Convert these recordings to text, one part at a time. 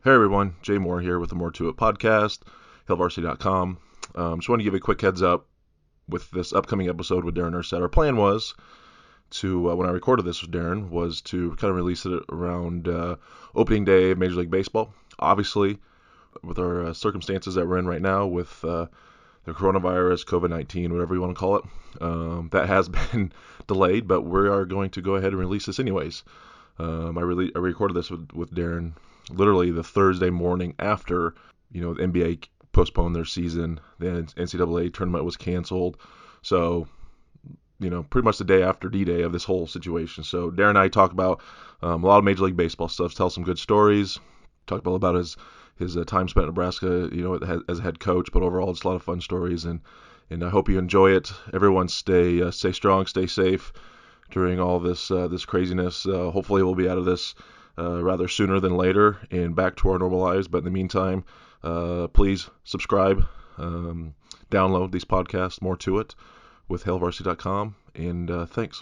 Hey everyone, Jay Moore here with the More To It podcast, hailvarsity.com. Just want to give a quick heads up with this upcoming episode with Darin Erstad. Our plan was to, when I recorded this with Darin, was to kind of release it around opening day of Major League Baseball. Obviously, with our circumstances that we're in right now with the coronavirus, COVID-19, whatever you want to call it, that has been delayed, but we are going to go ahead and release this anyways. I recorded this with Darin literally the Thursday morning after, the NBA postponed their season. The NCAA tournament was canceled. So, pretty much the day after D-Day of this whole situation. So Darin and I talk about a lot of Major League Baseball stuff, tell some good stories, talk about his time spent in Nebraska, as a head coach, but overall it's a lot of fun stories, and I hope you enjoy it. Everyone stay strong, stay safe during all this craziness. Hopefully we'll be out of this rather sooner than later and back to our normal lives. But in the meantime, please subscribe, download these podcasts, More To It, with hailvarsity.com, and thanks.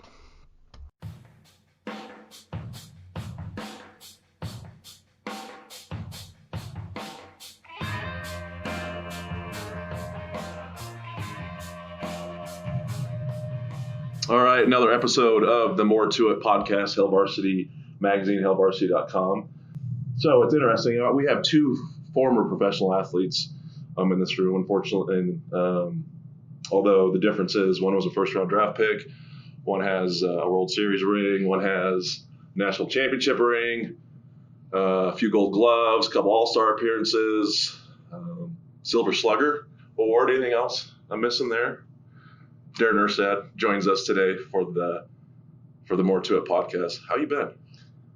All right, another episode of the More To It podcast, Hail Varsity magazine, hailvarsity.com. So it's interesting. We have two former professional athletes in this room, unfortunately. And although the difference is one was a first-round draft pick, one has a World Series ring, one has a national championship ring, a few Gold Gloves, a couple All-Star appearances, Silver Slugger award. Anything else I'm missing there? Darin Erstad joins us today for the More To It podcast. How you been?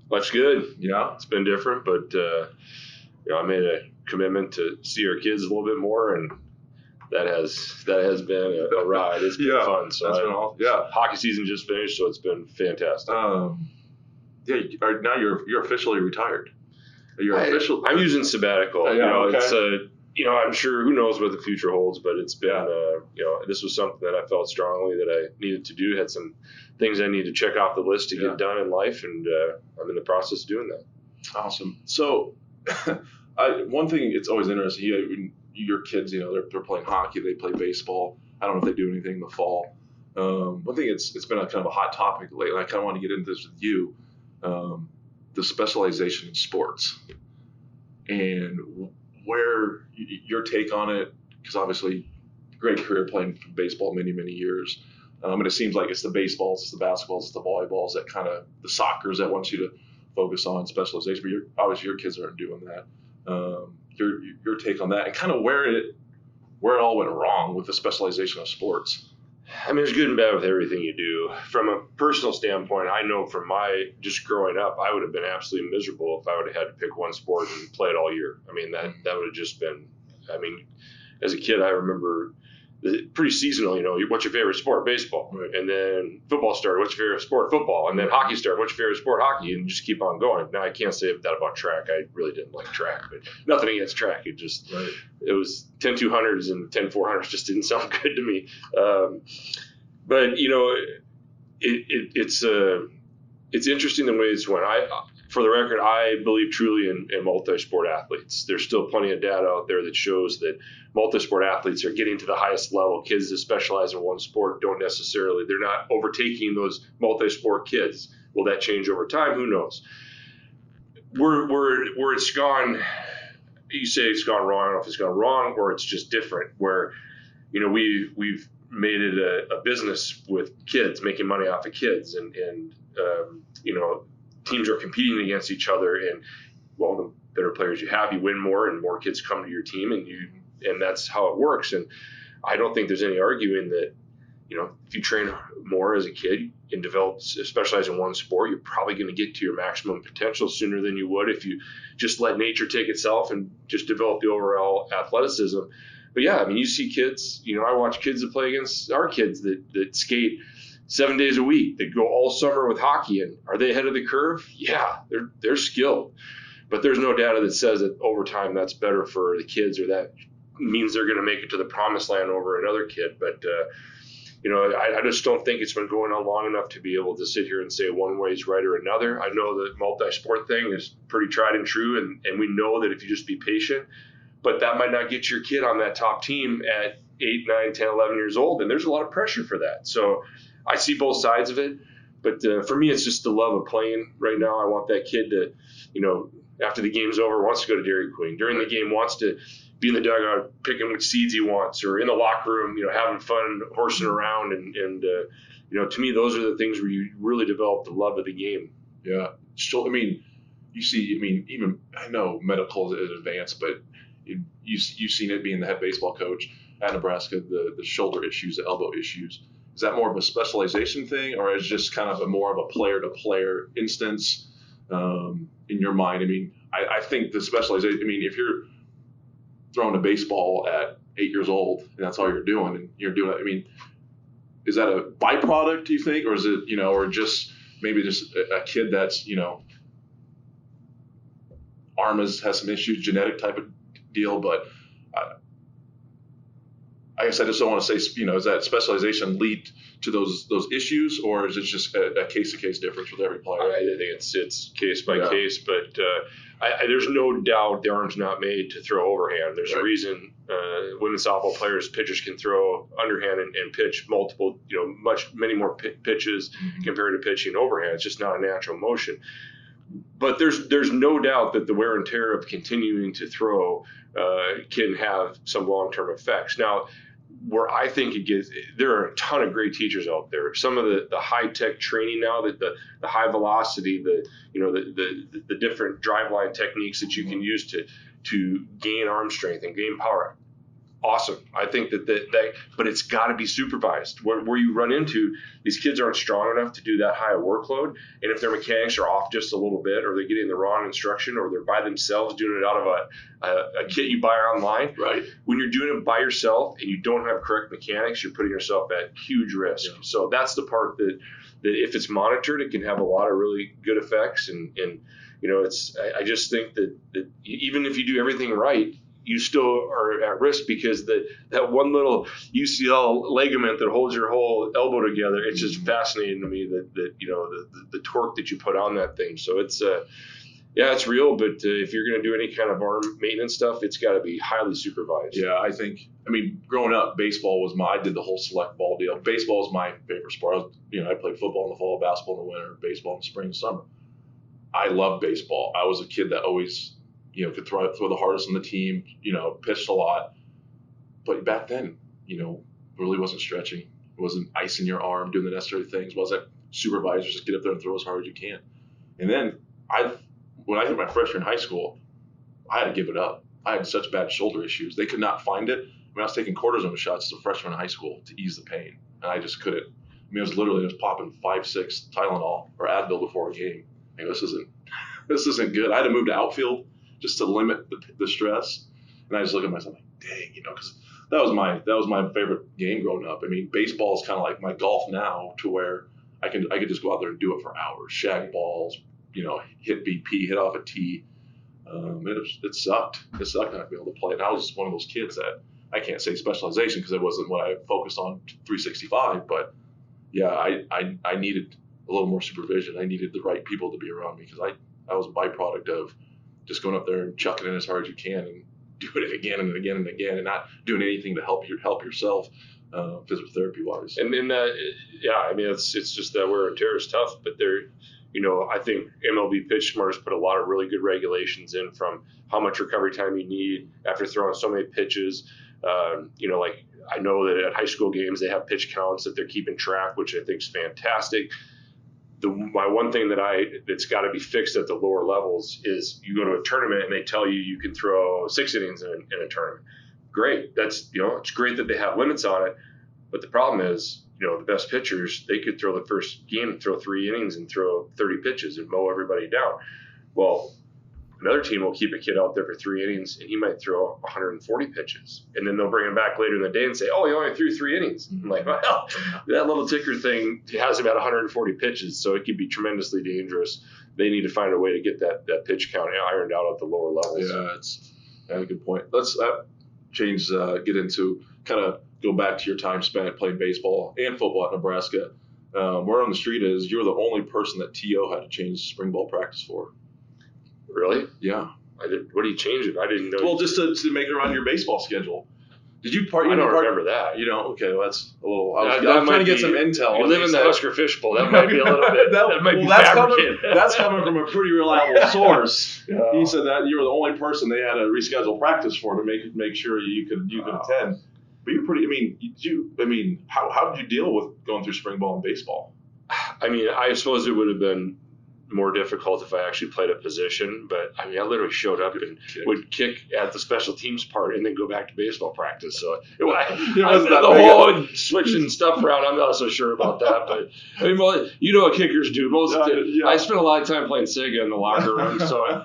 Much good. Yeah, it's been different, but I made a commitment to see our kids a little bit more, and that has been a ride. It's been fun. So hockey season just finished, so it's been fantastic. Now you're officially retired. I'm using sabbatical. Okay. It's I'm sure who knows what the future holds, but it's been this was something that I felt strongly that I needed to do. Had some things I need to check off the list to get done in life, and I'm in the process of doing that. Awesome. So, one thing, it's always interesting. Your kids, they're playing hockey, they play baseball. I don't know if they do anything in the fall. One thing, it's been a kind of a hot topic lately, and I kind of want to get into this with you, the specialization in sports, and where your take on it, because obviously great career playing baseball many, many years. And it seems like it's the baseballs, it's the basketballs, it's the volleyballs, that kind of the soccers that wants you to focus on specialization. But obviously your kids aren't doing that. Your take on that, and kind of where it all went wrong with the specialization of sports. I mean, there's good and bad with everything you do. From a personal standpoint, I know from my just growing up, I would have been absolutely miserable if I would have had to pick one sport and play it all year. I mean, that would have just been, as a kid, I remember pretty seasonal, what's your favorite sport? Baseball. Right. And then football started, what's your favorite sport? Football. And then hockey started, what's your favorite sport? Hockey. And just keep on going. Now, I can't say that about track. I really didn't like track, but nothing against track. It just, It was 10-200s and 10-400s just didn't sound good to me. But, it's interesting the way it's went. For the record, I believe truly in multi-sport athletes. There's still plenty of data out there that shows that multi-sport athletes are getting to the highest level. Kids that specialize in one sport they're not overtaking those multi-sport kids. Will that change over time? Who knows? Where it's gone, you say it's gone wrong. I don't know if it's gone wrong or it's just different, where, we've made it a business with kids, making money off of kids, and teams are competing against each other, and the better players you have, you win more, and more kids come to your team, and that's how it works. And I don't think there's any arguing that, if you train more as a kid and specialize in one sport, you're probably going to get to your maximum potential sooner than you would if you just let nature take itself and just develop the overall athleticism. But you see kids, I watch kids that play against our kids that skate 7 days a week, that go all summer with hockey, and are they ahead of the curve? Yeah, they're skilled, but there's no data that says that over time that's better for the kids, or that means they're going to make it to the promised land over another kid. But I just don't think it's been going on long enough to be able to sit here and say one way is right or another. I know the multi-sport thing is pretty tried and true, and we know that if you just be patient, but that might not get your kid on that top team at 8, 9, 10, 11 years old, and there's a lot of pressure for that. So I see both sides of it, but for me, it's just the love of playing right now. I want that kid to, after the game's over, wants to go to Dairy Queen. During the game, wants to be in the dugout picking which seeds he wants, or in the locker room, having fun, horsing around. And to me, those are the things where you really develop the love of the game. Yeah. So, even I know medical is advanced, but you've seen it being the head baseball coach at Nebraska, the shoulder issues, the elbow issues. Is that more of a specialization thing, or is it just kind of more of a player-to-player instance in your mind? I think the specialization, if you're throwing a baseball at 8 years old and that's all you're doing, and you're doing it, is that a byproduct, do you think, or is it, or just maybe just a kid that's, arm has some issues, genetic type of deal, but I guess I just don't want to say, is that specialization lead to those issues, or is it just a case-to-case difference with every player? I think it's case by case, but there's no doubt the arm's not made to throw overhand. There's a reason women's softball pitchers can throw underhand and pitch multiple, many more pitches compared to pitching overhand. It's just not a natural motion. But there's no doubt that the wear and tear of continuing to throw can have some long-term effects. Now, where I think there are a ton of great teachers out there. Some of the high-tech training now, that the high velocity, the different driveline techniques that you can use to gain arm strength and gain power. Awesome. I think that but it's got to be supervised. Where you run into, these kids aren't strong enough to do that high a workload, and if their mechanics are off just a little bit, or they're getting the wrong instruction, or they're by themselves doing it out of a kit you buy online. Right. When you're doing it by yourself and you don't have correct mechanics, you're putting yourself at huge risk. Yeah. So that's the part that if it's monitored, it can have a lot of really good effects. And I just think that even if you do everything right, you still are at risk, because that one little UCL ligament that holds your whole elbow together, it's just fascinating to me that the torque that you put on that thing. So it's it's real, but if you're going to do any kind of arm maintenance stuff, it's got to be highly supervised. Yeah, I think, growing up, baseball I did the whole select ball deal. Baseball is my favorite sport. I played football in the fall, basketball in the winter, baseball in the spring and summer. I love baseball. I was a kid that always could throw the hardest on the team, pitched a lot. But back then, really wasn't stretching. It wasn't icing your arm, doing the necessary things. It wasn't supervisors, just get up there and throw as hard as you can. And then when I hit my freshman in high school, I had to give it up. I had such bad shoulder issues. They could not find it. I was taking cortisone shots as a freshman in high school to ease the pain. And I just couldn't. It was literally just popping 5-6 Tylenol or Advil before a game. This isn't good. I had to move to outfield just to limit the stress. And I just look at myself like, dang, because that was my favorite game growing up. Baseball is kind of like my golf now, to where I could just go out there and do it for hours, shag balls, hit BP, hit off a tee. It sucked. It sucked not to be able to play. And I was just one of those kids that, I can't say specialization because it wasn't what I focused on 365, but yeah, I needed a little more supervision. I needed the right people to be around me, because I was a byproduct of just going up there and chucking it as hard as you can and doing it again and again and again, and not doing anything to help yourself physical therapy wise. And then it's just that wear and tear is tough, but I think MLB Pitch Smart's put a lot of really good regulations in, from how much recovery time you need after throwing so many pitches. Like I know that at high school games they have pitch counts that they're keeping track, which I think is fantastic. My one thing that's got to be fixed at the lower levels is, you go to a tournament and they tell you can throw 6 innings in a tournament. Great. That's, it's great that they have limits on it. But the problem is, the best pitchers, they could throw the first game, throw 3 innings and throw 30 pitches and mow everybody down. Well, another team will keep a kid out there for 3 innings and he might throw 140 pitches. And then they'll bring him back later in the day and say, oh, he only threw 3 innings. I'm like, well, that little ticker thing has about 140 pitches, so it could be tremendously dangerous. They need to find a way to get that pitch count ironed out at the lower levels. Yeah, that's a good point. Let's get into kind of go back to your time spent playing baseball and football at Nebraska. Word on the street is you're the only person that TO had to change spring ball practice for. Really? Yeah. What do you change it? I didn't know. Well, just to make it around your baseball schedule. Did you part? I don't remember that. You know, okay, well, that's a little. I was that trying to get some intel. You live in the Husker fishbowl. That might be a little bit. that might be fabricated. That's coming from a pretty reliable source. Yeah. He said that you were the only person they had to reschedule practice for to make sure you could attend. But you're pretty. I mean, how did you deal with going through spring ball and baseball? I mean, I suppose it would have been more difficult if I actually played a position, but I mean, I literally showed up and would kick at the special teams part and then go back to baseball practice. So the whole switching stuff around, I'm not so sure about that. But I mean, you know what kickers do. I spent a lot of time playing Sega in the locker room,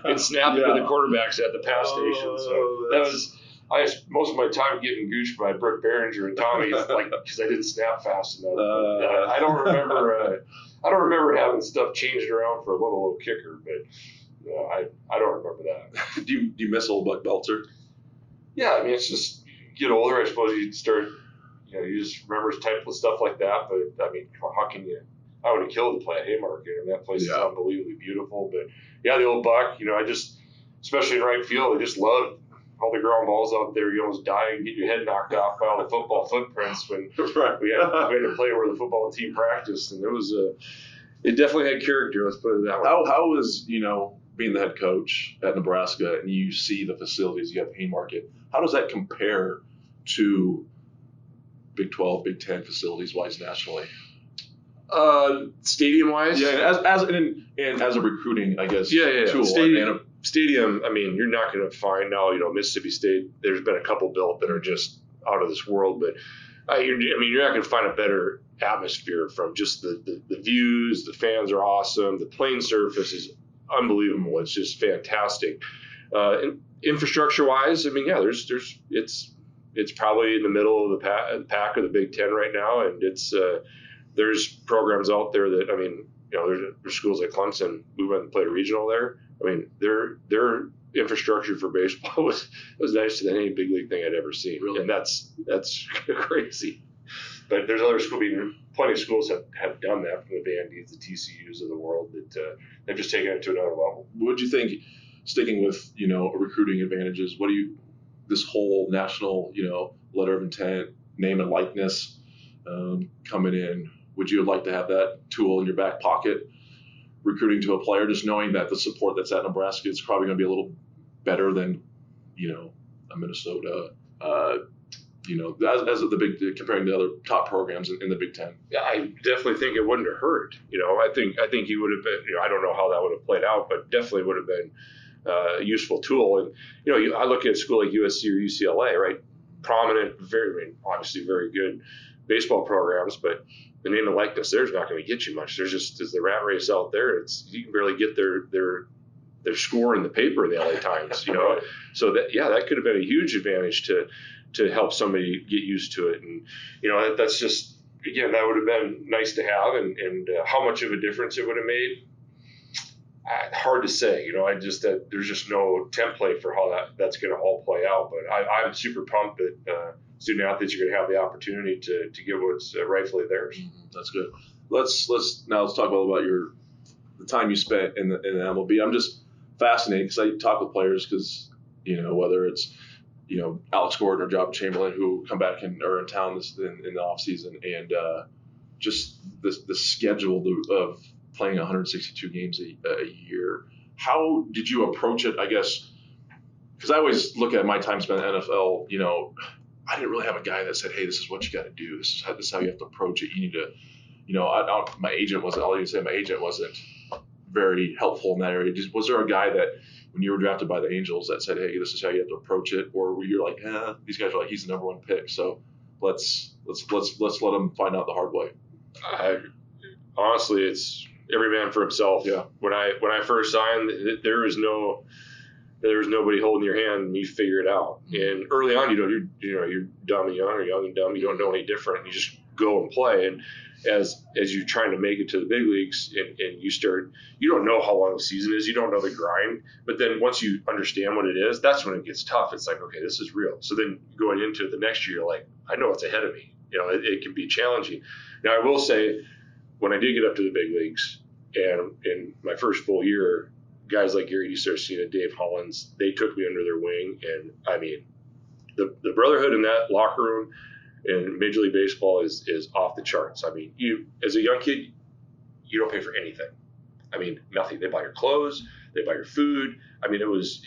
and snapping to the quarterbacks at the pass station. So that was. Most of my time getting gooshed by Brooke Behringer and Tommy, because I didn't snap fast enough. I don't remember. I don't remember having stuff changed around for a little kicker, but I don't remember that. Do you miss old Buck Belzer? Yeah, I mean, it's just you get older. I suppose you start, you just remember type of stuff like that. But I mean, how can you? I would have killed to play at Haymarket. I mean, that place is unbelievably beautiful. But yeah, the old Buck. I just, especially in right field, I just loved all the ground balls out there. You almost die and get your head knocked off by all the football footprints when we had to play where the football team practiced, and it definitely had character. Let's put it that way. How was being the head coach at Nebraska and you see the facilities you have at Haymarket? How does that compare to Big 12, Big 10 facilities wise nationally? Stadium wise, as a recruiting, I guess, tool. Stadium, I mean, you're not going to find now, Mississippi State, there's been a couple built that are just out of this world, but you're not going to find a better atmosphere from just the views. The fans are awesome. The playing surface is unbelievable. It's just fantastic. Infrastructure wise, I mean, it's probably in the middle of the pack of the Big Ten right now, and there's programs out there that, I mean, there's schools like Clemson. We went and played a regional there. I mean, their infrastructure for baseball was nicer than any big league thing I'd ever seen. Really? And that's crazy. But there's other schools, plenty of schools have done that, from the Vandy's, the TCU's of the world, that they've just taken it to another level. What do you think, sticking with, recruiting advantages, this whole national, letter of intent, name and likeness coming in, would you like to have that tool in your back pocket? Recruiting to a player, just knowing that the support that's at Nebraska is probably going to be a little better than, a Minnesota, as the big, comparing to other top programs in the Big Ten. Yeah, I definitely think it wouldn't have hurt. I think he would have been. I don't know how that would have played out, but definitely would have been a useful tool. And I look at a school like USC or UCLA, right? Prominent, obviously very good baseball programs, but the name and likeness there's not going to get you much. There's the rat race out there. You can barely get their score in the paper in the LA Times, So that could have been a huge advantage to help somebody get used to it. And that's just, again, that would have been nice to have. And how much of a difference it would have made, hard to say. There's just no template for how that's going to all play out. But I'm super pumped that student athletes are going to have the opportunity to get what's rightfully theirs. That's good. Let's talk about the time you spent in the MLB. I'm just fascinated because I talk with players because whether it's Alex Gordon or Job Chamberlain who come back and are in town in the off season, and just the schedule of playing 162 games a year. How did you approach it? I guess because I always look at my time spent in the NFL. I didn't really have a guy that said, "Hey, this is what you got to do. This is how you have to approach it. You need to." My agent wasn't. I'll even say my agent wasn't very helpful in that area. Was there a guy that when you were drafted by the Angels that said, "Hey, this is how you have to approach it," or were you like, these guys are like, he's the number one pick, so let's let him find out the hard way? Honestly, it's every man for himself. Yeah. When I first signed, there was nobody holding your hand, and you figure it out. And early on, you're dumb and young, or young and dumb. You don't know any different. You just go and play. And as you're trying to make it to the big leagues and you don't know how long the season is, you don't know the grind, but then once you understand what it is, that's when it gets tough. It's like, okay, this is real. So then going into the next year, you're like, I know what's ahead of me. It can be challenging. Now I will say, when I did get up to the big leagues and in my first full year, guys like Gary DiSarcina, Dave Hollins, they took me under their wing. And I mean, the brotherhood in that locker room in Major League Baseball is off the charts. I mean, you as a young kid, you don't pay for anything. I mean, nothing. They buy your clothes, they buy your food. I mean, it was,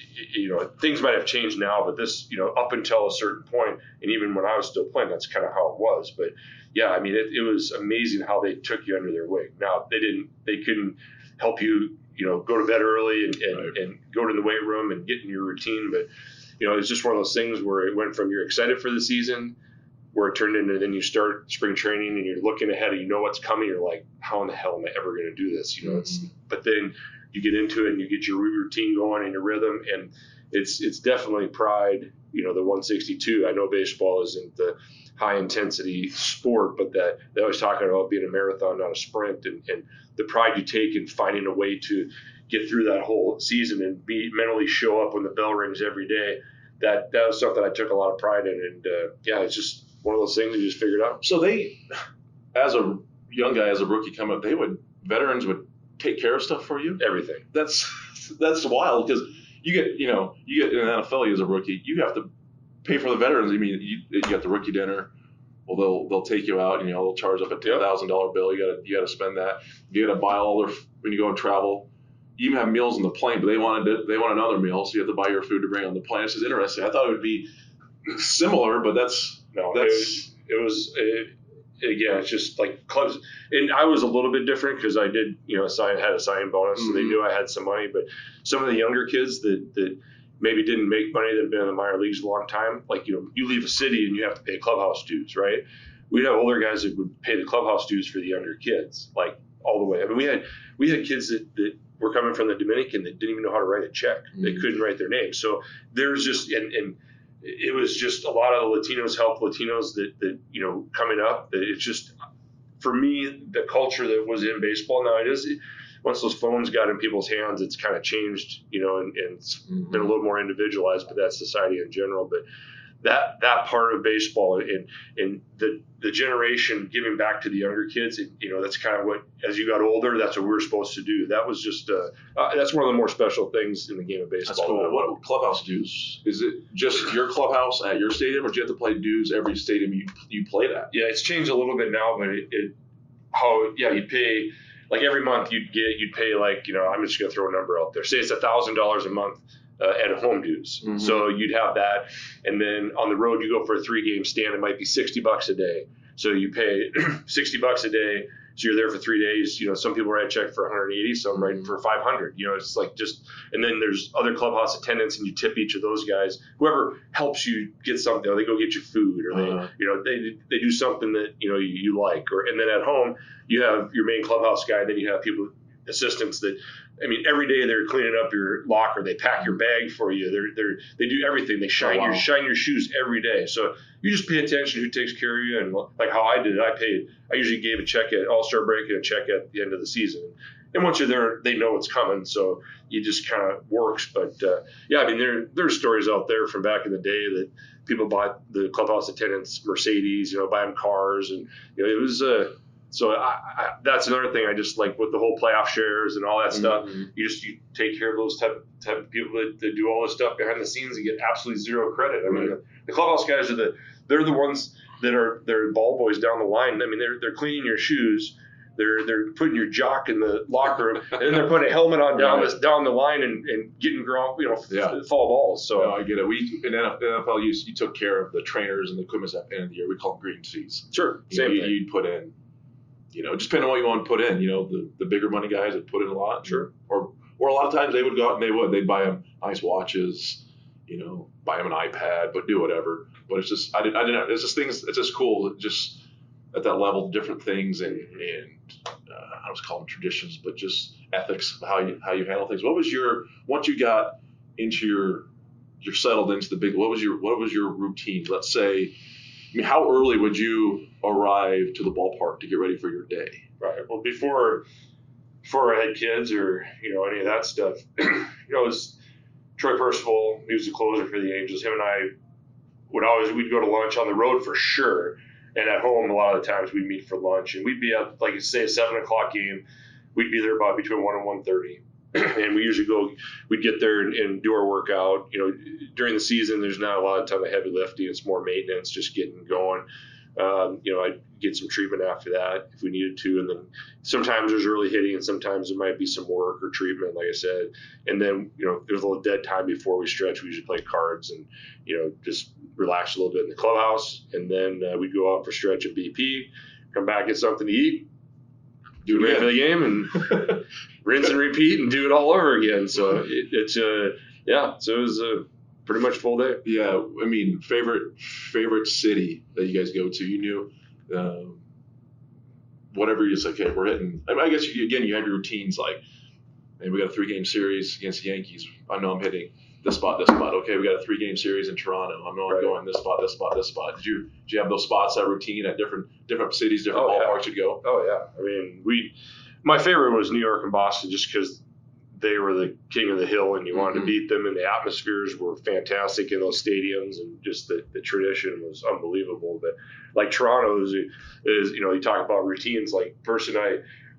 things might have changed now, but this, up until a certain point, and even when I was still playing, that's kind of how it was. But yeah, I mean, it was amazing how they took you under their wing. Now they couldn't help you, go to bed early and go to the weight room and get in your routine. But, it's just one of those things where it went from you're excited for the season, where it turned into then you start spring training and you're looking ahead and you know what's coming. You're like, how in the hell am I ever going to do this? But then you get into it and you get your routine going and your rhythm, and it's definitely pride. The 162. I know baseball isn't the high intensity sport, but that they always talk about being a marathon, not a sprint, and the pride you take in finding a way to get through that whole season and be mentally show up when the bell rings every day. That was something I took a lot of pride in, and it's just one of those things you just figured out. So they, as a young guy, as a rookie come up, veterans would take care of stuff for you? Everything. That's wild, because you get in an NFL as a rookie, you have to pay for the veterans. I mean, you got the rookie dinner. Well, they'll take you out and they'll charge up a $10,000 bill. You gotta spend that. You gotta buy all their when you go and travel. You even have meals on the plane, but they want another meal, so you have to buy your food to bring on the plane. It's just interesting. I thought it would be similar, but again, it's just like clubs. And I was a little bit different because I did, had a signing bonus, so they knew I had some money. But some of the younger kids that maybe didn't make money, that have been in the minor leagues a long time, like, you leave a city and you have to pay clubhouse dues, right? We'd have older guys that would pay the clubhouse dues for the younger kids, like all the way. I mean, we had kids that were coming from the Dominican that didn't even know how to write a check. They couldn't write their name. So there's just, and it was just a lot of the Latinos help Latinos that coming up. That it's just, for me, the culture that was in baseball now, once those phones got in people's hands, it's kind of changed, and it's been a little more individualized, but that's society in general. But that part of baseball and the generation giving back to the younger kids, that's kind of what, as you got older, that's what we were supposed to do. That was just that's one of the more special things in the game of baseball. That's cool. What clubhouse dues? Is it just your clubhouse at your stadium, or do you have to play dues every stadium you played at? Yeah, it's changed a little bit now, but you'd pay, like every month you'd pay, like, I'm just gonna throw a number out there. Say it's $1,000 a month. At home dues. So you'd have that, and then on the road you go for a 3-game stand, it might be $60 a day. So you pay $60 a day, so you're there for 3 days. Some people write a check for 180, some write for 500. It's like and then there's other clubhouse attendants, and you tip each of those guys. Whoever helps you get something, they go get you food, or they do something that you like, and then at home you have your main clubhouse guy, then you have people, assistants that, I mean, every day they're cleaning up your locker. They pack your bag for you. They do everything. They shine your shoes every day. So you just pay attention who takes care of you. And like how I did it, I usually gave a check at All-Star break and a check at the end of the season. And once you're there, they know what's coming. So you just kind of works. But I mean, there's stories out there from back in the day that people bought the clubhouse attendants Mercedes, buy them cars, and it was. So that's another thing I just like with the whole playoff shares and all that stuff. You take care of those type of people that do all this stuff behind the scenes and get absolutely zero credit. I mean, the clubhouse guys they're the ones they're ball boys down the line. I mean, they're cleaning your shoes. They're putting your jock in the locker room, and then they're putting a helmet on down the line and getting fall balls. So I get it. We in NFL you took care of the trainers and the equipment at the end of the year. We call them green seats. Sure, same thing. You'd put in. Just depending on what you want to put in. The bigger money guys would put in a lot. Sure. Or a lot of times they would go out and they'd buy them nice watches, buy them an iPad, but do whatever. But it's just, I didn't, it's just things, it's just cool, just at that level, different things and I was calling them traditions, but just ethics, how you handle things. What was once you got into you're settled into the big, what was your routine? Let's say I mean, how early would you arrive to the ballpark to get ready for your day? Right. Well, before I had kids or any of that stuff, it was Troy Percival. He was the closer for the Angels. Him and I we'd go to lunch on the road for sure, and at home a lot of the times we'd meet for lunch, and we'd be at, like you say, a 7:00 game. We'd be there about between 1 and 1:30. And we usually we'd get there and do our workout. During the season, there's not a lot of time of heavy lifting. It's more maintenance, just getting going. I'd get some treatment after that if we needed to. And then sometimes there's early hitting and sometimes there might be some work or treatment, like I said. And then, there's a little dead time before we stretch. We usually play cards and, just relax a little bit in the clubhouse. And then we'd go out for stretch at BP, come back, get something to eat, do it for the game, and rinse and repeat and do it all over again. So so it was a pretty much full day. Yeah, I mean, favorite city that you guys go to? You knew, whatever you just like, okay, we're hitting. I mean, I guess you have your routines like, hey, we got a 3-game series against the Yankees. I know I'm hitting this spot, this spot. Okay, we got a 3-game series in Toronto. I know I'm going this spot, this spot, this spot. Did you have those spots, that routine at different cities, different ballparks you'd go? Oh yeah, I mean, my favorite was New York and Boston just because they were the king of the hill and you wanted to beat them, and the atmospheres were fantastic in those stadiums, and just the tradition was unbelievable. But like Toronto is you talk about routines. Like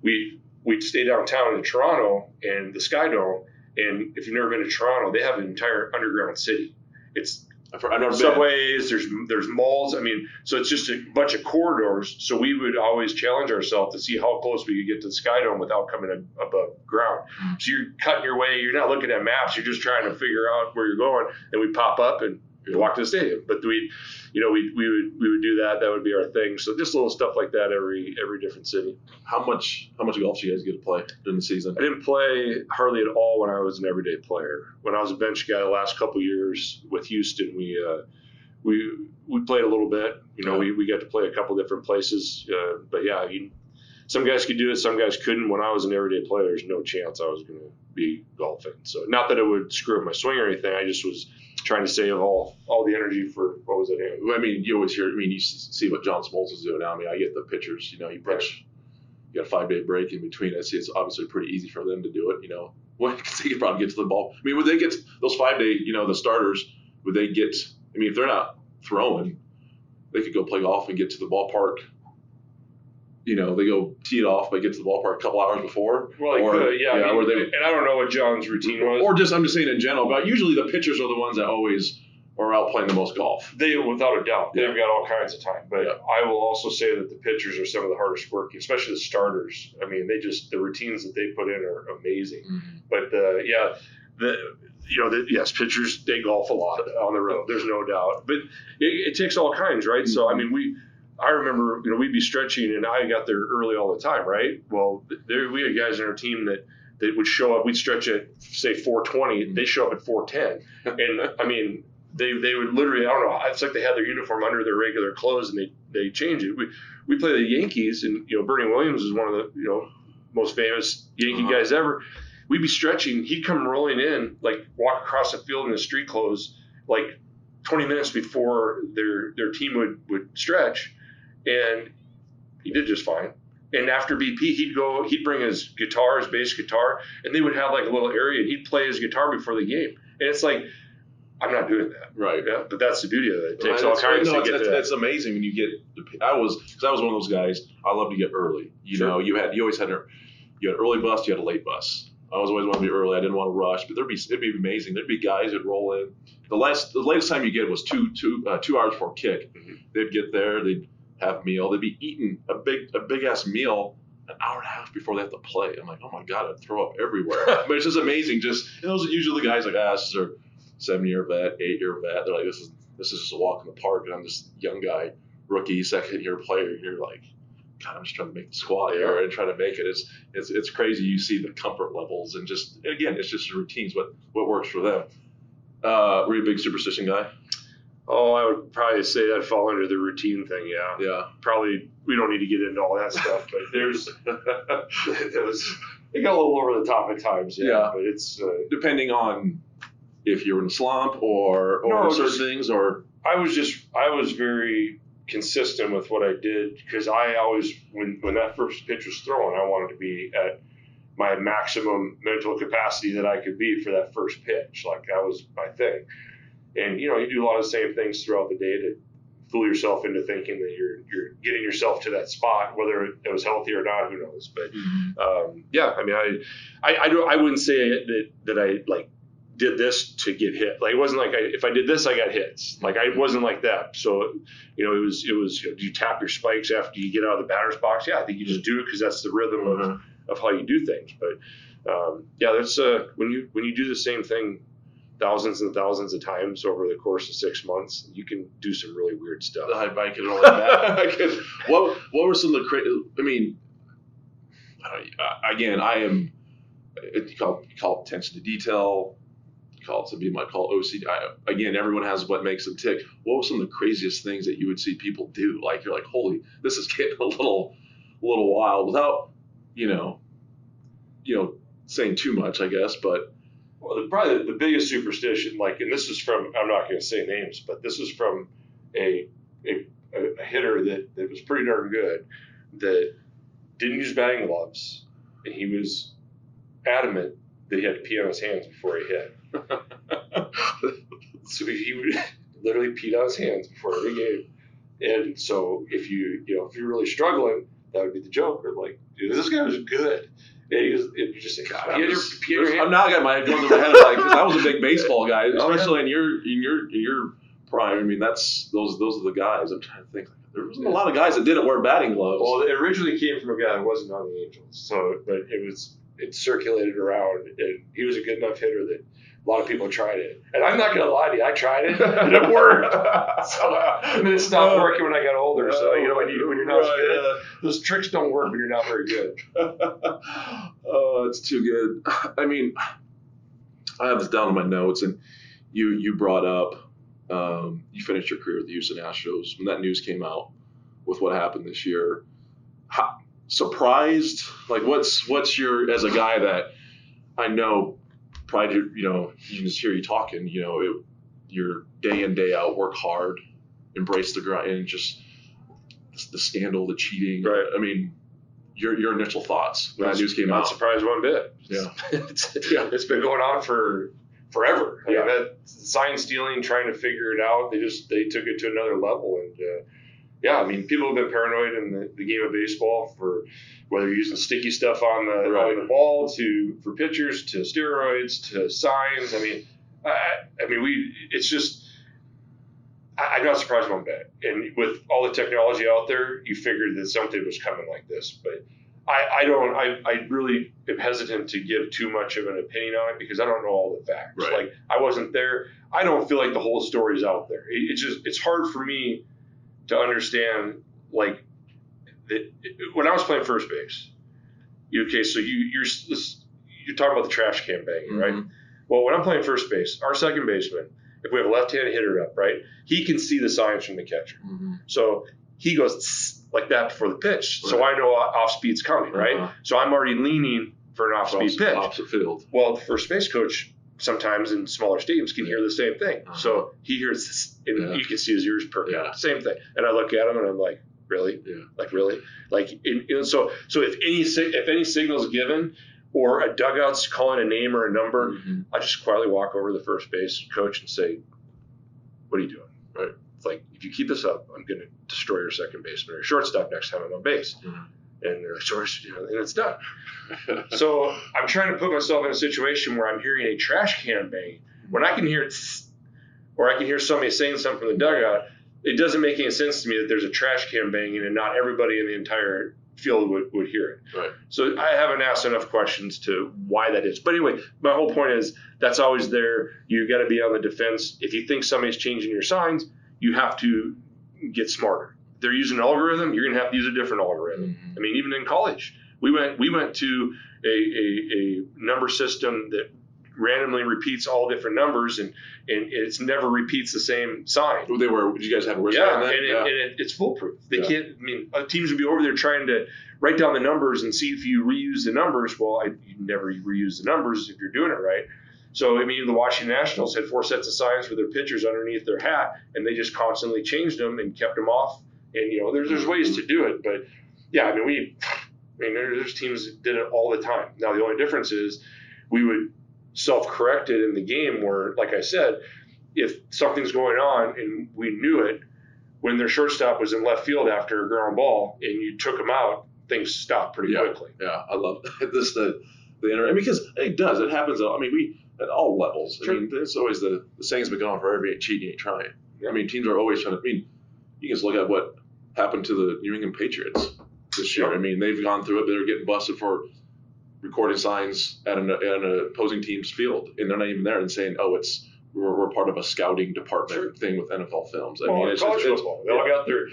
we'd stay downtown in Toronto and the Sky Dome, and if you've never been to Toronto, they have an entire underground city. It's I've never subways, there's malls. I mean, so it's just a bunch of corridors. So we would always challenge ourselves to see how close we could get to the Sky Dome without coming above ground. So you're cutting your way. You're not looking at maps. You're just trying to figure out where you're going. And we pop up and walk to the stadium. But we would do that. That would be our thing. So just little stuff like that every different city. How much golf do you guys get to play during the season? I didn't play hardly at all when I was an everyday player. When I was a bench guy the last couple of years with Houston, we played a little bit. We got to play a couple different places. But yeah, some guys could do it, some guys couldn't. When I was an everyday player, there's no chance I was going to be golfing. So not that it would screw up my swing or anything. I just was trying to save all the energy for what was at hand. I mean, you always hear. I mean, you see what John Smoltz is doing now. I mean, I get the pictures. You pitch. You got a 5-day break in between. I see it's obviously pretty easy for them to do it. Because they could probably get to the ball. I mean, would they get those 5-day? The starters. Would they get? I mean, if they're not throwing, they could go play golf and get to the ballpark. They go tee it off, but get to the ballpark a couple hours before. Well, they could, yeah. And I don't know what John's routine was. Or I'm just saying in general, but usually the pitchers are the ones that always are out playing the most golf. They, without a doubt, they've got all kinds of time. But I will also say that the pitchers are some of the hardest working, especially the starters. I mean, the routines that they put in are amazing. Mm-hmm. But yes, pitchers, they golf a lot on the road. There's no doubt. But it takes all kinds, right? Mm-hmm. So, I mean, I remember, we'd be stretching, and I got there early all the time, right? Well, we had guys on our team that would show up. We'd stretch at, say, 4:20. They show up at 4:10. And, I mean, they would literally, I don't know, it's like they had their uniform under their regular clothes, and they change it. We play the Yankees, and, Bernie Williams is one of the, most famous Yankee guys ever. We'd be stretching. He'd come rolling in, like walk across the field in his street clothes, like 20 minutes before their team would stretch. And he did just fine. And after BP, he'd bring his guitar, his bass guitar, and they would have like a little area, and he'd play his guitar before the game. And it's like, I'm not doing that. Right. Yeah, but that's the beauty of it. It takes all kinds to get to that. That's amazing when you get – I was one of those guys. I love to get early. You always had early bus, you had a late bus. I always wanted to be early. I didn't want to rush, but it'd be amazing. There'd be guys who'd roll in. The latest time you get was 2 hours before kick. Mm-hmm. They'd get there. They'd have a meal. They'd be eating a big ass meal an hour and a half before they have to play. I'm like, oh my God, I'd throw up everywhere. But it's just amazing. Those are usually the guys like, this is our 7-year vet, 8-year vet. They're like, this is just a walk in the park, and I'm this young guy, rookie, second-year player. You're like, God, I'm just trying to make the squad here and try to make it. It's crazy. You see the comfort levels, and it's just routines. What works for them. Were you a big superstition guy? Oh, I would probably say I'd fall under the routine thing. Yeah. Yeah. Probably we don't need to get into all that stuff, but it got a little over the top at times. Yeah. But it's depending on if you're in a slump or certain things, or I was very consistent with what I did, because I always, when that first pitch was thrown, I wanted to be at my maximum mental capacity that I could be for that first pitch. Like, that was my thing. And, you do a lot of the same things throughout the day to fool yourself into thinking that you're getting yourself to that spot, whether it was healthy or not, who knows. But yeah, I mean, I wouldn't say that I like did this to get hit. Like, it wasn't like if I did this, I got hits. Like, I wasn't like that. So, it was do you tap your spikes after you get out of the batter's box? Yeah, I think you just do it because that's the rhythm of how you do things. But yeah, that's when you do the same thing thousands and thousands of times over the course of 6 months, you can do some really weird stuff. I can only imagine. What were some of the crazy? I mean, again, I am. You call it attention to detail. You call it some people might call it OCD. Again, everyone has what makes them tick. What were some of the craziest things that you would see people do? Like, you're like, holy, this is getting a little wild, without saying too much, I guess, but. Well, probably the biggest superstition, like, and this is from, I'm not going to say names, but this is from a hitter that was pretty darn good, that didn't use batting gloves, and he was adamant that he had to pee on his hands before he hit. So he would literally pee on his hands before every game. And so if you're really struggling, that would be the joke. Or like, dude, this guy was good. Yeah, you just say, God, I'm now got my going through my head like, because I was a big baseball guy, especially in your prime. I mean, those are the guys. I'm trying to think. There wasn't a lot of guys that didn't wear batting gloves. Well, it originally came from a guy that wasn't on the Angels, but it circulated around, and he was a good enough hitter that a lot of people tried it. And I'm not going to lie to you, I tried it, and it worked. And then it stopped working when I got older. So, when you're not good, those tricks don't work when you're not very good. Oh, it's too good. I mean, I have this down in my notes, and you brought up, you finished your career with the Houston Astros. When that news came out with what happened this year, surprised? Like, what's your, as a guy that I know, probably, you can just hear you talking, you're day in, day out, work hard, embrace the grind, and just the scandal, the cheating. Right. I mean, your initial thoughts when that news came out. Not surprised one bit. Yeah. It's been going on for forever. I mean, that sign stealing, trying to figure it out, they took it to another level. And yeah, I mean, people have been paranoid in the game of baseball for whether you're using sticky stuff on the ball for pitchers, to steroids, to signs. I mean, it's just, I'm not surprised one bit. And with all the technology out there, you figured that something was coming like this. But I really am hesitant to give too much of an opinion on it because I don't know all the facts. Right. Like, I wasn't there. I don't feel like the whole story is out there. It's hard for me to understand, like, when I was playing first base, okay, so you're talking about the trash can banging, right? Well, when I'm playing first base, our second baseman, if we have a left-handed hitter up, right, he can see the signs from the catcher. So he goes like that before the pitch. Right. So I know off-speed's coming, right? So I'm already leaning for an off-speed pitch. Opposite field. Well, the first base coach sometimes in smaller stadiums can hear the same thing. So he hears this, and you can see his ears perk up. Same thing. And I look at him and I'm like, really? Yeah. Like, really? Like, so if any signal is given or a dugout's calling a name or a number, I just quietly walk over to the first base coach and say, what are you doing? Right? It's like, if you keep this up, I'm going to destroy your second baseman or your shortstop next time I'm on base. And they're like, sure, and it's done. So I'm trying to put myself in a situation where I'm hearing a trash can bang. When I can hear it, or I can hear somebody saying something from the dugout, it doesn't make any sense to me that there's a trash can banging and not everybody in the entire field would hear it. Right. So I haven't asked enough questions to why that is. But anyway, my whole point is that's always there. You got to be on the defense. If you think somebody's changing your signs, you have to get smarter. If they're using an algorithm, you're going to have to use a different algorithm. I mean, even in college, we went to a number system that randomly repeats all different numbers, and it's never repeats the same sign. Did you guys have a wristband? And it's foolproof. They can't. I mean, teams would be over there trying to write down the numbers and see if you reuse the numbers. Well, you never reuse the numbers if you're doing it right. So, I mean, the Washington Nationals had 4 sets of signs for their pitchers underneath their hat, and they just constantly changed them and kept them off And there's ways to do it, but yeah, I mean there's teams that did it all the time. Now the only difference is we would self-correct it in the game where, like I said, if something's going on and we knew it, when their shortstop was in left field after a ground ball and you took them out, things stopped pretty quickly. Yeah, I love this because it does. It happens. I mean, we at all levels. Sure. I mean, it's always the saying's been going on forever. You ain't cheating, you ain't trying. Yeah. I mean, teams are always trying to. I mean, you can just look at what happened to the New England Patriots this year. I mean, they've gone through it. They're getting busted for recording signs at an opposing team's field, and they're not even there and saying, "Oh, we're part of a scouting department thing with NFL Films." I mean, it's college football. They all got their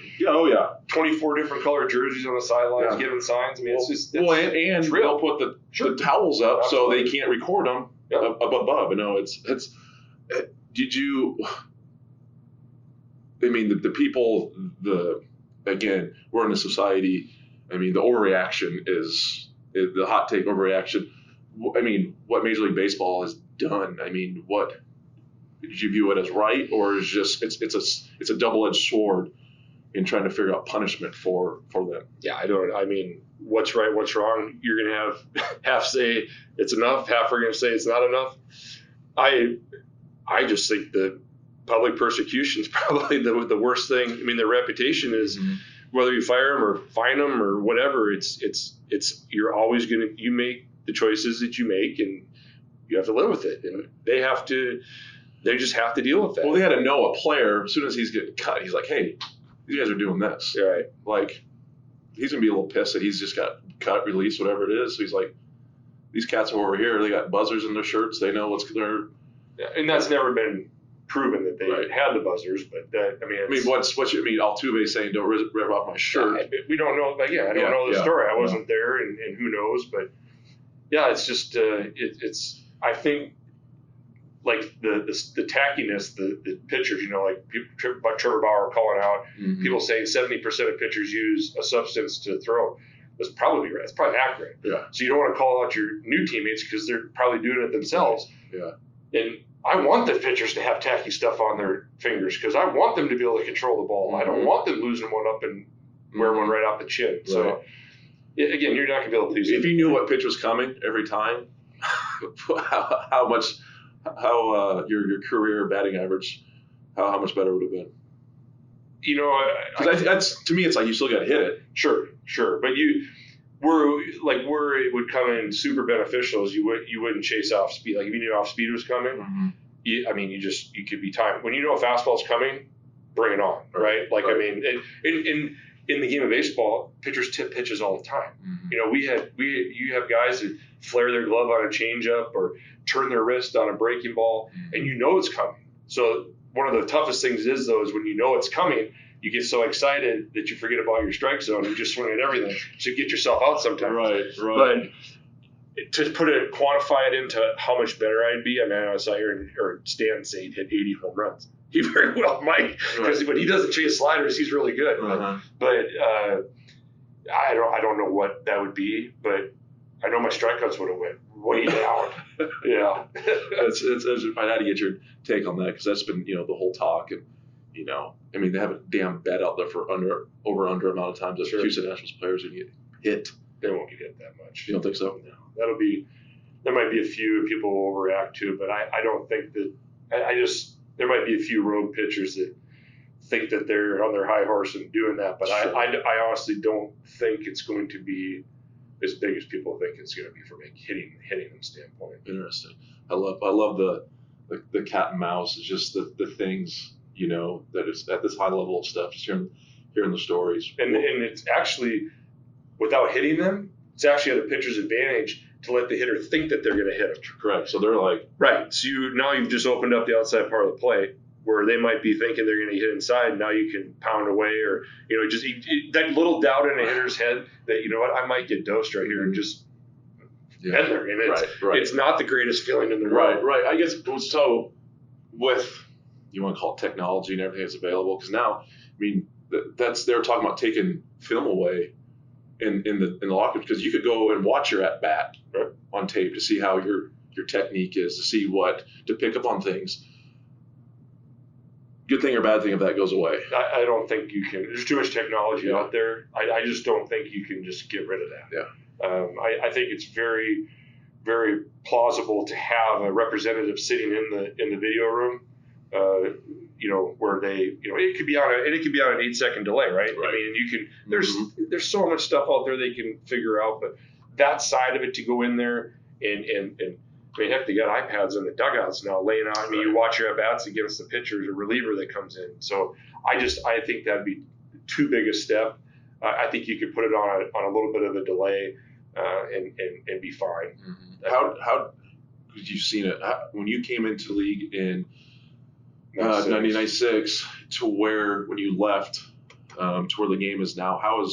24 different colored jerseys on the sidelines giving signs. I mean, it's they'll put the towels up so they can't record them up above. Did you? I mean, the people. Again, we're in a society. I mean, the overreaction is the hot take overreaction. I mean, what Major League Baseball has done. I mean, what did you view it as right, or is just it's a double-edged sword in trying to figure out punishment for them? Yeah, I mean, what's right, what's wrong? You're gonna have half say it's enough, half are gonna say it's not enough. I just think that public persecution is probably the worst thing. I mean, their reputation is whether you fire them or fine them or whatever. It's you're always you make the choices that you make, and you have to live with it, and they just have to deal with that. Well, they had to know a player as soon as he's getting cut. He's like, hey, these guys are doing this. Right. Like, he's gonna be a little pissed that he's just got cut, released, whatever it is. So he's like, these cats are over here. They got buzzers in their shirts. They know what's there. Yeah, and that's never been proven that they had the buzzers, but what's Altuve saying, don't rip off my shirt. We don't know. Again, I don't know the story. I wasn't there, and who knows? But yeah, it's just I think like the tackiness, the pitchers. Like people, like Trevor Bauer calling out people saying 70% of pitchers use a substance to throw. That's probably right. It's probably accurate. Yeah. So you don't want to call out your new teammates because they're probably doing it themselves. Yeah. And I want the pitchers to have tacky stuff on their fingers because I want them to be able to control the ball. I don't want them losing one up and wear one right off the chin. Right. So, again, you're not going to be able to please if you knew what pitch was coming every time, how your career batting average, how much better would it have been? Because that's to me, it's like you still got to hit it. Sure. But where it would come in super beneficial is you wouldn't chase off speed. Like if you knew off speed was coming, you could be timed. When you know a fastball's coming, bring it on, right? I mean, in the game of baseball, pitchers tip pitches all the time. You have guys that flare their glove on a changeup or turn their wrist on a breaking ball, and you know it's coming. So one of the toughest things is when you know it's coming, you get so excited that you forget about your strike zone and just swing at everything. So you get yourself out sometimes. Right. But to quantify it into how much better I'd be, I mean, I saw Stan say he'd hit 80 home runs. He very well might, but he doesn't chase sliders. He's really good. But I don't know what that would be, but I know my strikeouts would have went way down. Yeah. I had to get your take on that because that's been the whole talk, and I mean they have a damn bet out there for over under amount of times that Houston Nationals players are going to get hit. They won't get hit that much. You don't think so? No. There might be a few people will overreact to it, but I don't think that. There might be a few rogue pitchers that think that they're on their high horse and doing that, but I honestly don't think it's going to be as big as people think it's going to be from a hitting them standpoint. Interesting. I love the cat and mouse. It's just the things that is at this high level of stuff. Just hearing the stories, and it's actually without hitting them, it's actually at the pitcher's advantage to let the hitter think that they're going to hit them. Correct. So they're like right. So you've just opened up the outside part of the plate where they might be thinking they're going to hit inside. Now you can pound away, or just that little doubt in a hitter's head that I might get dosed right here and just bend there. And it's not the greatest feeling in the world. Right. I guess so. With you want to call it technology and everything that's available, because now I mean they're talking about taking film away in the locker room, because you could go and watch your at bat on tape to see how your technique is, to see to pick up on things. good thing or bad thing if that goes away? I don't think you can. There's too much technology out there. I just don't think you can just get rid of that. Yeah. I think it's very, very plausible to have a representative sitting in the video room. Where they, it could be on an 8-second delay, right? I mean, you can. There's so much stuff out there they can figure out, but that side of it to go in there and I mean, heck, they got iPads in the dugouts now laying out. I mean, you watch your at-bats against the pitchers or reliever that comes in. So I think that'd be too big a step. I think you could put it on a little bit of a delay and be fine. How you've seen it when you came into the league in 1996 to where when you left to where the game is now? How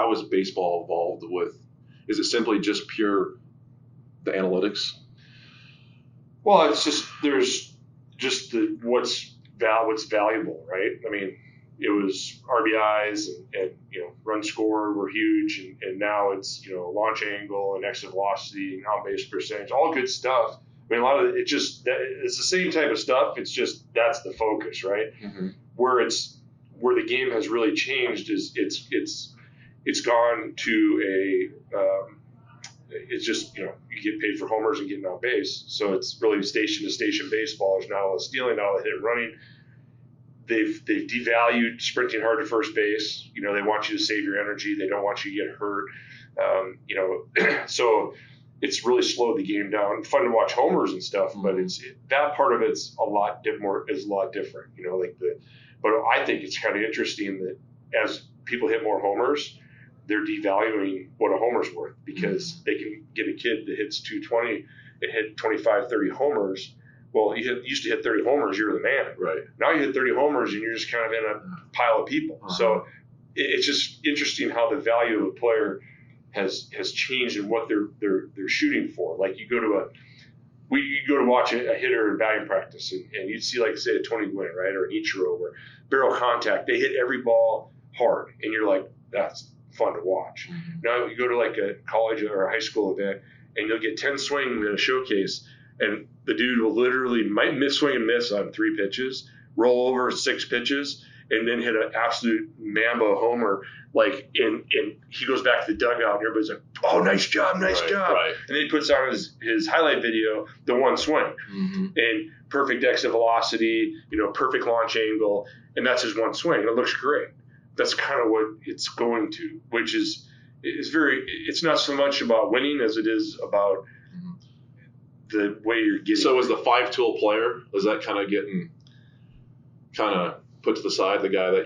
has baseball evolved with? Is it simply just pure the analytics? Well, it's just there's just what's valuable, right? I mean, it was RBIs and run score were huge, and now it's launch angle and exit velocity and on base percentage, all good stuff. I mean, a lot of it's the same type of stuff. It's just that's the focus, right? Where the game has really changed is it's gone to it's just you get paid for homers and getting on base, so it's really station to station baseball. There's not a lot of stealing, not a lot of hit and running. They've devalued sprinting hard to first base. They want you to save your energy. They don't want you to get hurt. So it's really slowed the game down. Fun to watch homers and stuff, but that part of it's a lot different. But I think it's kind of interesting that as people hit more homers, they're devaluing what a homer's worth because they can get a kid that hits 220 and hit 25, 30 homers. Well, you used to hit 30 homers, you're the man. Right. Now you hit 30 homers and you're just kind of in a pile of people. So it's just interesting how the value of a player has changed and what they're shooting for. Like you go to watch a hitter in batting practice and you'd see, like, say, a Tony Gwynn, right, or an Ichiro, where barrel contact, they hit every ball hard, and you're like, that's fun to watch. Now you go to like a college or a high school event and you'll get 10 swings in a showcase, and the dude will literally might swing and miss on 3 pitches, roll over 6 pitches, and then hit an absolute Mambo homer. Like, and he goes back to the dugout, and everybody's like, "Oh, nice job!" Right. And then he puts on his highlight video, the one swing, and perfect exit velocity, perfect launch angle, and that's his one swing. And it looks great. That's kind of what it's going to, which is it's not so much about winning as it is about the way you're getting. So, as the 5-tool player, is that kind of getting put to the side? The guy that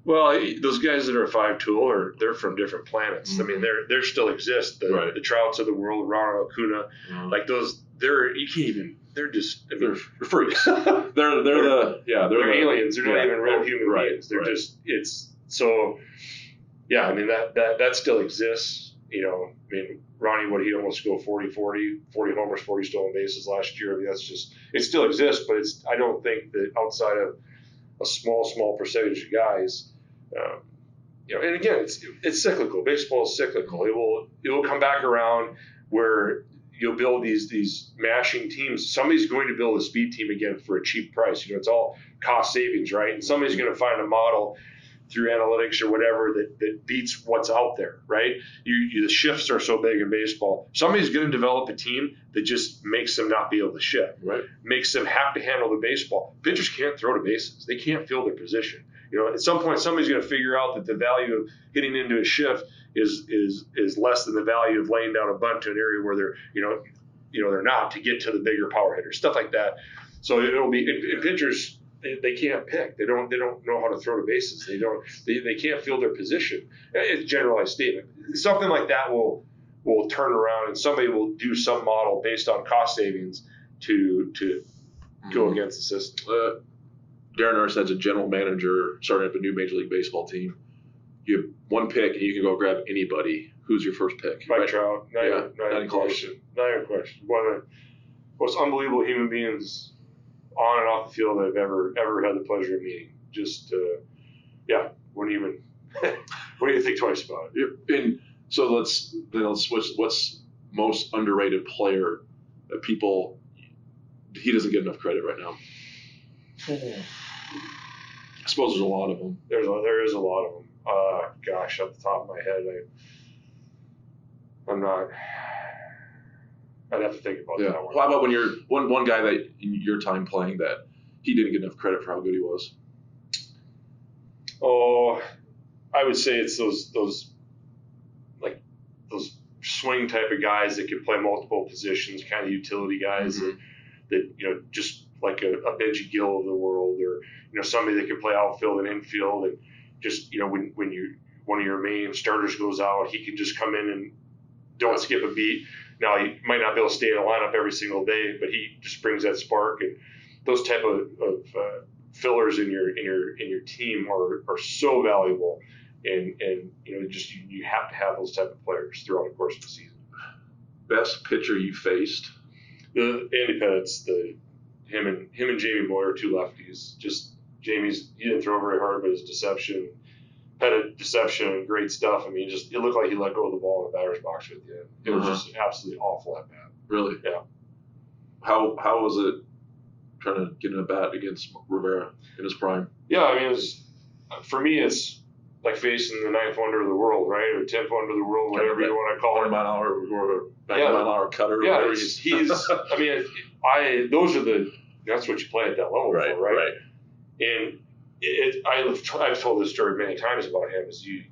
Well, those guys that are 5-tool they're from different planets. I mean, they still exist. The Trouts of the world, Ronald Acuna, like those. You can't even. They're just. I mean, they're freaks. they're aliens. They're not even real human beings. They're just. It's so. Yeah, I mean that still exists. I mean, Ronnie, he almost go 40 homers, 40 stolen bases last year. I mean, that's just. It still exists, but I don't think that outside of a small percentage of guys. And again, it's cyclical. Baseball is cyclical. It will come back around where you'll build these mashing teams. Somebody's going to build a speed team again for a cheap price. It's all cost savings, right? And somebody's going to find a model through analytics or whatever that beats what's out there, right? The shifts are so big in baseball. Somebody's going to develop a team that just makes them not be able to shift, right? Makes them have to handle the baseball. Pitchers can't throw to bases. They can't field their position. At some point, somebody's going to figure out that the value of hitting into a shift is less than the value of laying down a bunt to an area where they're not, to get to the bigger power hitters, stuff like that. So it'll be and pitchers. They can't pick. They don't know how to throw to bases. They can't field their position. It's a generalized statement. Something like that will turn around, and somebody will do some model based on cost savings to go against the system. Darin Erstad's a general manager starting up a new Major League Baseball team. You have one pick, and you can go grab anybody. Who's your first pick? Mike Trout. Not even question. One of the most unbelievable human beings on and off the field that I've ever had the pleasure of meeting. Just, wouldn't even think twice about it. And so let's switch. What's most underrated player that he doesn't get enough credit right now? I suppose there's a lot of them. There is a lot of them. Gosh, off the top of my head, I'm not. I'd have to think about that one. How about when you're one guy that in your time playing that he didn't get enough credit for how good he was? Oh, I would say it's those swing type of guys that can play multiple positions, kind of utility guys that just like a Benji Gill of the world, or somebody that can play outfield and infield, and just when one of your main starters goes out, he can just come in and don't skip a beat. Now he might not be able to stay in a lineup every single day, but he just brings that spark, and those type of fillers in your team are so valuable, and you have to have those type of players throughout the course of the season. Best pitcher you faced? Andy Pettit's him and Jamie Moyer are two lefties. Just he didn't throw very hard, but his deception, great stuff. I mean, it looked like he let go of the ball in the batter's box at the end. It was just absolutely awful at bat. Really? Yeah. How was it trying to get in a bat against Rivera in his prime? Yeah, I mean, for me, it's like facing the ninth wonder of the world, right, or 10th wonder of the world, whatever you want to call it. 100 mile an hour or 90 mile an hour cutter. Yeah, I mean, that's what you play at that level for, right? Right. And I've told this story many times about him. Is you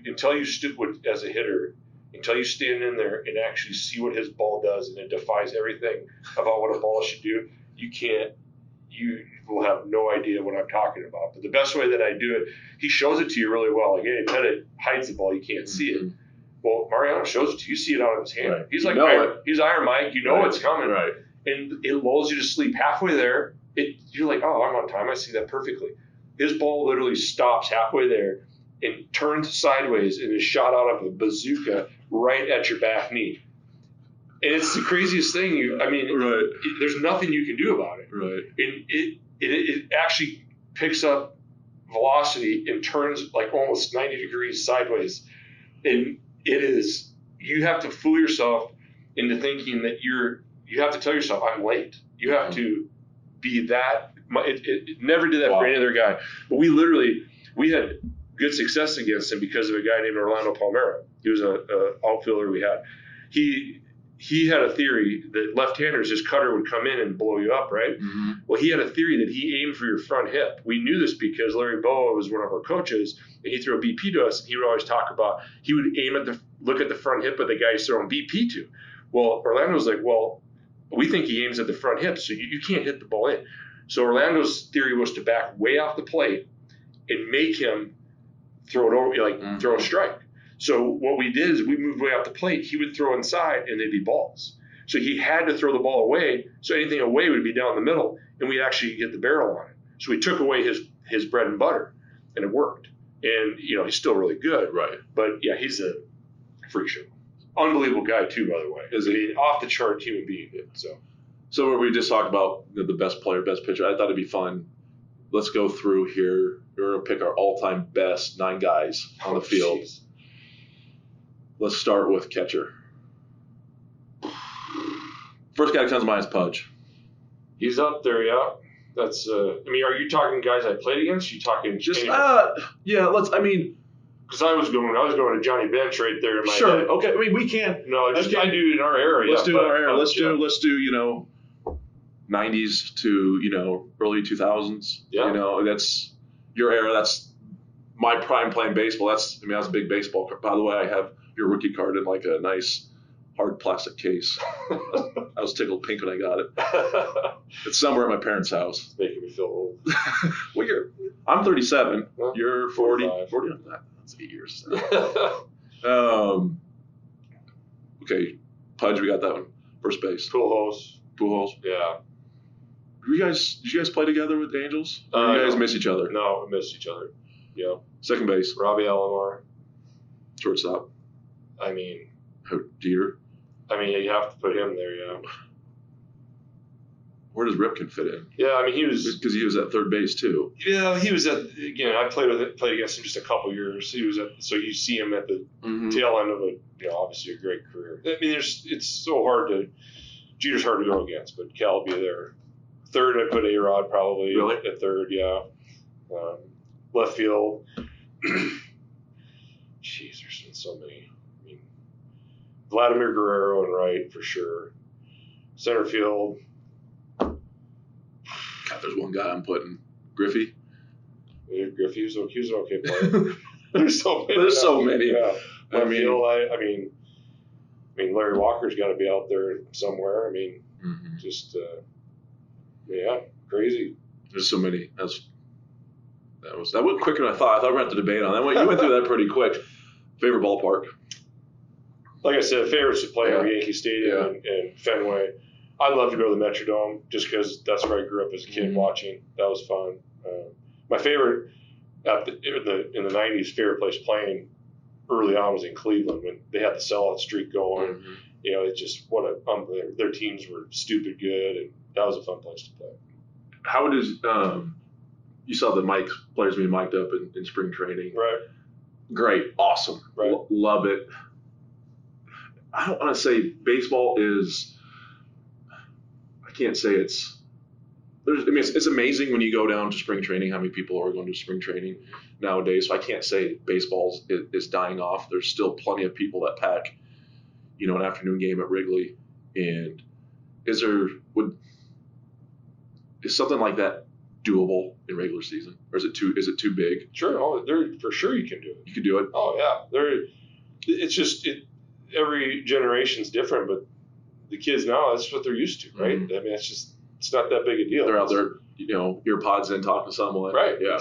until you stood as a hitter, until you stand in there and actually see what his ball does, and it defies everything about what a ball should do. You will have no idea what I'm talking about. But the best way that I do it, he shows it to you really well. Like, hey, Pettit hides the ball, you can't see it. Well, Mariano shows it to you, you see it out of his hand. Right. He's like, he's Iron Mike, it's coming. Right. And it lulls you to sleep halfway there. You're like, oh, I'm on time, I see that perfectly. His ball literally stops halfway there and turns sideways and is shot out of a bazooka right at your back knee. And it's the craziest thing. There's nothing you can do about it. Right. And it actually picks up velocity and turns like almost 90 degrees sideways. And you have to fool yourself into thinking that you have to tell yourself, I'm late. You have to be that. It never did that for any other guy. But we had good success against him because of a guy named Orlando Palmero. He was an outfielder we had. He had a theory that left-handers, his cutter would come in and blow you up, right? Mm-hmm. Well, he had a theory that he aimed for your front hip. We knew this because Larry Boa was one of our coaches, and he threw a BP to us, and he would always talk about he would look at the front hip of the guy he's throwing BP to. Well, Orlando was like, well, we think he aims at the front hip, so you can't hit the ball in. So Orlando's theory was to back way off the plate and make him throw it over, throw a strike. So what we did is we moved way off the plate. He would throw inside, and they'd be balls. So he had to throw the ball away, so anything away would be down the middle, and we'd actually get the barrel on it. So we took away his bread and butter, and it worked. And, he's still really good. Right. But, yeah, he's a freak show. Unbelievable guy, too, by the way. Is he? Off-the-chart human being. So we just talked about the best player, best pitcher. I thought it'd be fun. Let's go through here. We're going to pick our all-time best 9 guys on the field. Geez. Let's start with catcher. First guy that comes to mind is Pudge. He's up there, yeah. That's. Are you talking guys I played against? You talking just yeah. Because I was going to Johnny Bench right there in my sure. head. Okay. We can. No, I do in our era. Let's do in our era. Let's do 90s to early 2000s. Yeah. That's your era. That's my prime playing baseball. That's a big baseball card. By the way, I have your rookie card in like a nice hard plastic case. I was tickled pink when I got it. It's somewhere at my parents' house. It's making me feel old. Well, I'm 37. Huh? You're 40. 40. That's 8 years. Okay, Pudge, we got that one. First base. Pujols. Yeah. Did you guys play together with the Angels? Or you guys miss each other? No, we missed each other. Yeah. Second base. Robbie Alomar. Shortstop. Dieter. You have to put him there, yeah. Where does Ripken fit in? Yeah, he was because he was at third base too. Yeah, he was at. I played against him just a couple years. He was so you see him at the tail end of obviously a great career. It's so hard to. Jeter's hard to go against, but Cal will be there Third, I put A-Rod probably. Really? At third, yeah. Left field. Jeez, there's been so many. I mean, Vladimir Guerrero in right for sure. Center field. God, there's one guy I'm putting. Griffey. Griffey was an okay player. There's so many. There's so many. Yeah. I mean, I mean, Larry Walker's got to be out there somewhere. I mean, just yeah, crazy. There's so many. That went quicker than I thought. I thought we were going to have to debate on that. You went through that pretty quick. Favorite ballpark? Like I said, favorites to play at Yankee Stadium and Fenway. I'd love to go to the Metrodome just because that's where I grew up as a kid watching. That was fun. My favorite in the 90s, favorite place playing early on was in Cleveland when they had the sellout streak going. You know, it just their teams were stupid good, and that was a fun place to play. How does you saw the players being mic'd up in spring training? Right. Great, awesome, right. Love it. I don't want to say baseball is. I can't say it's. It's amazing when you go down to spring training how many people are going to spring training nowadays. So I can't say baseball is dying off. There's still plenty of people that pack, an afternoon game at Wrigley. And is something like that doable in regular season, or is it too big? Sure, for sure you can do it. You can do it. Oh yeah, it's just every generation's different, but the kids now that's what they're used to, right? I mean, it's not that big a deal. They're out there, earpods in, talking to someone. Right. Yeah.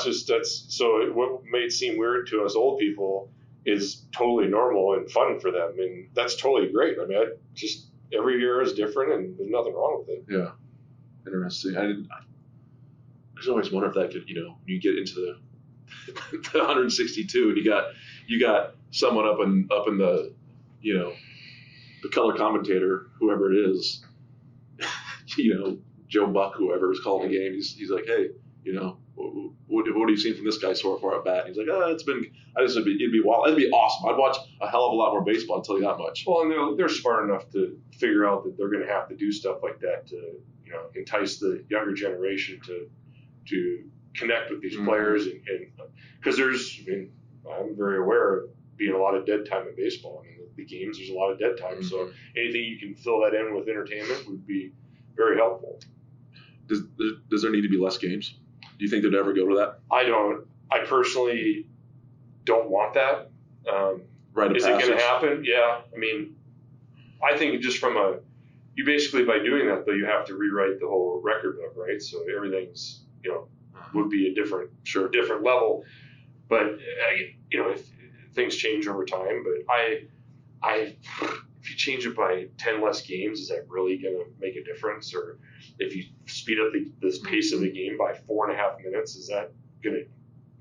What may seem weird to us old people is totally normal and fun for them, and that's totally great. I mean, every year is different, and there's nothing wrong with it. Yeah. Interesting. I just always wonder if that could, you get into the 162, and you got someone up in the, the color commentator, whoever it is, Joe Buck, whoever is calling the game, he's like, hey, what have you seen from this guy so far at bat? And he's like, it'd be wild. It'd be awesome. I'd watch a hell of a lot more baseball, I'll tell you that much. Well, and they're smart enough to figure out that they're going to have to do stuff like that to, entice the younger generation to connect with these players. And because I'm very aware of being a lot of dead time in baseball. I mean, the games, there's a lot of dead time. So anything you can fill that in with entertainment would be very helpful. Does there need to be less games? Do you think they'd ever go to that? I don't. I personally don't want that. Is it going to happen? Yeah. I mean, I think just you basically by doing that, though, you have to rewrite the whole record book, right? So everything's, would be a different level. But, if things change over time, but if you change it by 10 less games, is that really going to make a difference? Or if you speed up the pace of the game by 4.5 minutes, is that going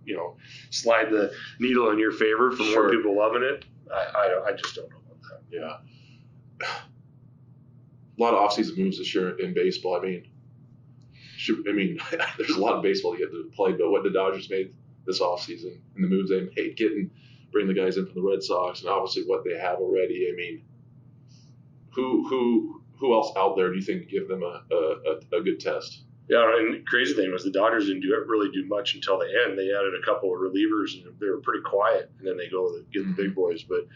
to, slide the needle in your favor for more people loving it? I just don't know about that. Yeah. A lot of offseason moves this year in baseball. I mean, there's a lot of baseball to get to play, but what the Dodgers made this offseason and the moves they made, bringing the guys in from the Red Sox, and obviously what they have already. I mean, who else out there do you think give them a good test? Yeah, and the crazy thing was the Dodgers didn't really do much until the end. They added a couple of relievers, and they were pretty quiet, and then they go to get the big boys. But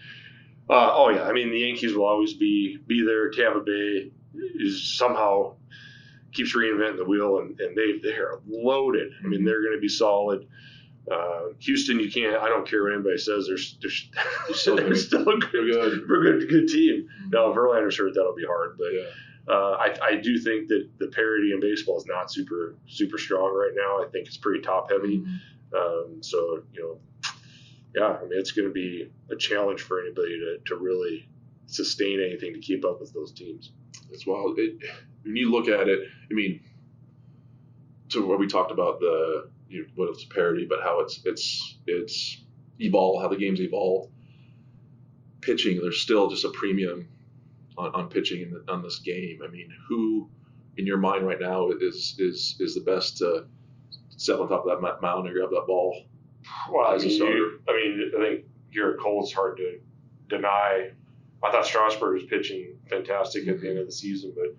I mean, the Yankees will always be there. Tampa Bay is somehow keeps reinventing the wheel, and they're loaded. I mean, they're going to be solid. Houston, I don't care what anybody says, they're still a good team. Now, Verlander's hurt, that'll be hard, but I do think that the parity in baseball is not super, super strong right now. I think it's pretty top heavy. I mean, it's going to be a challenge for anybody to really sustain anything to keep up with those teams. It's wild. When you look at it, I mean, to what we talked about what it's parity, but how it's evolved, how the game's evolved. Pitching, there's still just a premium on pitching on this game. I mean, who in your mind right now is the best to step on top of that mound and grab that ball? Well, I think Garrett Cole's hard to deny. I thought Strasburg was pitching fantastic at the end of the season, but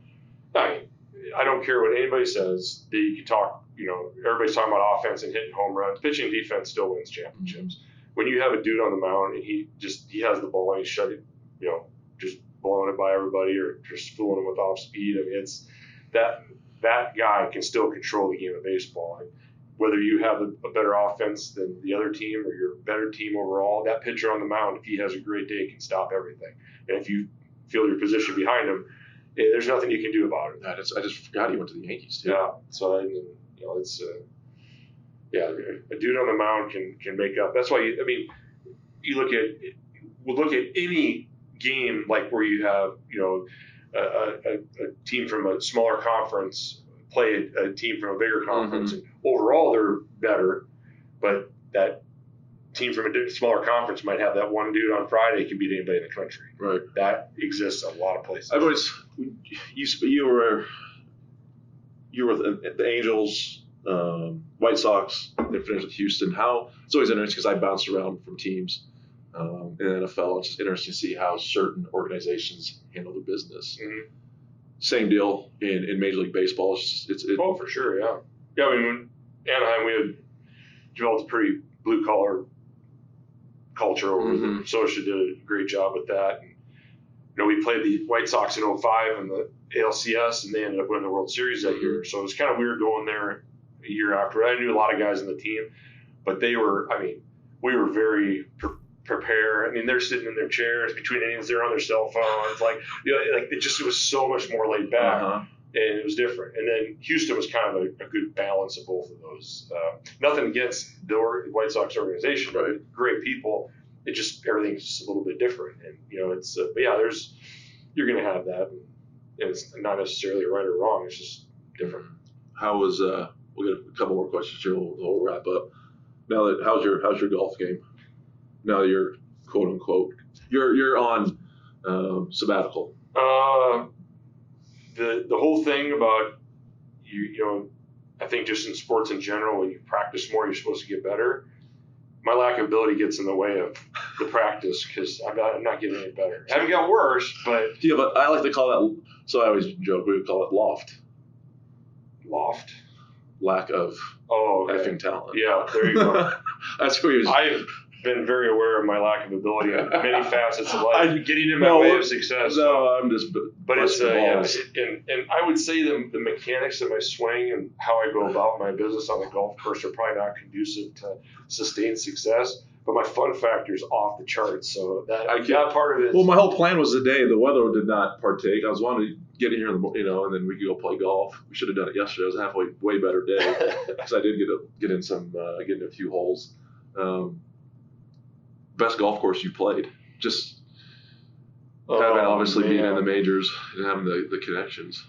I mean, I don't care what anybody says. You can talk, everybody's talking about offense and hitting home runs. Pitching and defense still wins championships. When you have a dude on the mound and he has the ball and he's shutting, just blowing it by everybody or just fooling them with off speed. I mean, it's that guy can still control the game of baseball. And whether you have a better offense than the other team or you're a better team overall, that pitcher on the mound, if he has a great day, can stop everything. And if you feel your position behind him, there's nothing you can do about it. I just forgot he went to the Yankees too. Yeah. So it's a dude on the mound can make up. That's why we'll look at any game like where you have a team from a smaller conference play a team from a bigger conference, and overall they're better, but that team from a smaller conference might have that one dude on Friday who can beat anybody in the country. Right. That exists a lot of places. I've always you were with the Angels, White Sox, then finished with Houston. It's always interesting because I bounced around from teams in the NFL. It's just interesting to see how certain organizations handle their business. Mm-hmm. Same deal in Major League Baseball. Oh, for sure, yeah. Yeah, I mean, when Anaheim, we had developed a pretty blue-collar culture over there. Socia did a great job with that. And, we played the White Sox in 2005 in the ALCS, and they ended up winning the World Series that year. So it was kind of weird going there a year after. I knew a lot of guys on the team, but we were very prepared. I mean, they're sitting in their chairs between innings, they're on their cell phones. It was so much more laid back, and it was different. And then Houston was kind of a good balance of both of those. Nothing against the White Sox organization, right? Great people. It just everything's just a little bit different, and you're going to have that, and it's not necessarily right or wrong. It's just different. How was we'll get a couple more questions here. We'll wrap up. Now that how's your golf game? Now that you're quote unquote you're on sabbatical. The whole thing about I think just in sports in general, when you practice more, you're supposed to get better. My lack of ability gets in the way of the practice because I'm not getting any better. I haven't got worse, but I like to call that. So I always joke we would call it loft. Loft. Lack of effing talent. Yeah, there you go. That's where I've been very aware of my lack of ability in many facets of life. Getting in my way of success. No, I'm just. But it's and I would say the mechanics of my swing and how I go about my business on the golf course are probably not conducive to sustained success. But my fun factor is off the charts, so that part of it. Well, my whole plan was today. The weather did not partake. I was wanting to get in here, and then we could go play golf. We should have done it yesterday. It was a halfway way better day because I did get in a few holes. Best golf course you played? Just having being in the majors and having the connections.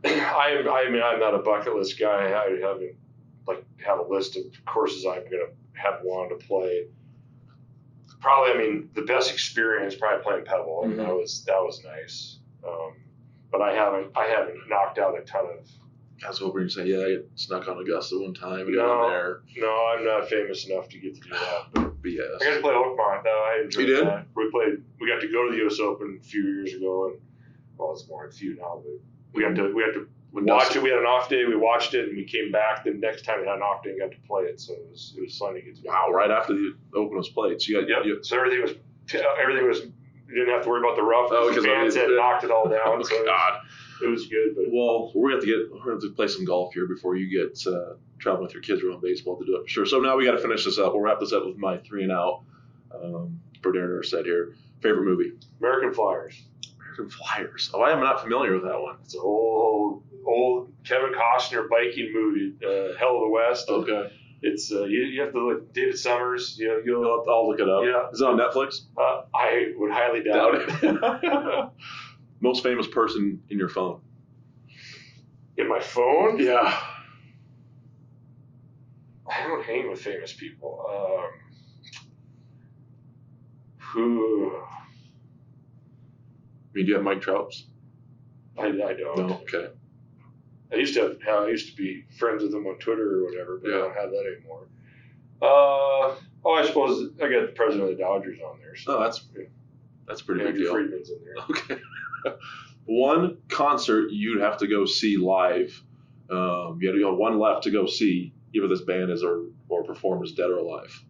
I'm not a bucket list guy. I haven't have a list of courses I'm gonna have wanted to play. Probably, the best experience probably playing Pebble. I mean, that was nice. But I haven't knocked out a ton of. I was hoping you'd say, I snuck on Augusta one time. No, I'm not famous enough to get to do that. But BS. I got to play Oakmont, though. I enjoyed you did? that. We got to go to the U.S. Open a few years ago, and it's more than a few now, but we had to watch it. We had an off day. We watched it, and we came back the next time we had an off day and got to play it. So it was fun to get to. Wow! Right after the Open was played, so so everything was. You didn't have to worry about the rough. The fans had knocked it all down. It was good. But we're gonna have to play some golf here before you get traveling with your kids around baseball to do it for sure. So now we got to finish this up. We'll wrap this up with my 3 and out for Darin Erstad here. Favorite movie? American Flyers. American Flyers. Oh, I am not familiar with that one. It's an old Kevin Costner biking movie, Hell of the West. Okay. It's you have to look David Summers. I'll look it up. Yeah. Is it on Netflix? I would highly doubt it. Most famous person in your phone? In my phone? Yeah. I don't hang with famous people. Who? Do you have Mike Trout's? I don't. No. Okay. I used to be friends with them on Twitter or whatever, but I don't have that anymore. I suppose I got the president of the Dodgers on there. So that's pretty big deal. Friedman's in there. Okay. one concert you'd have to go see live. You had to go one left to go see, either this band is or performers, dead or alive.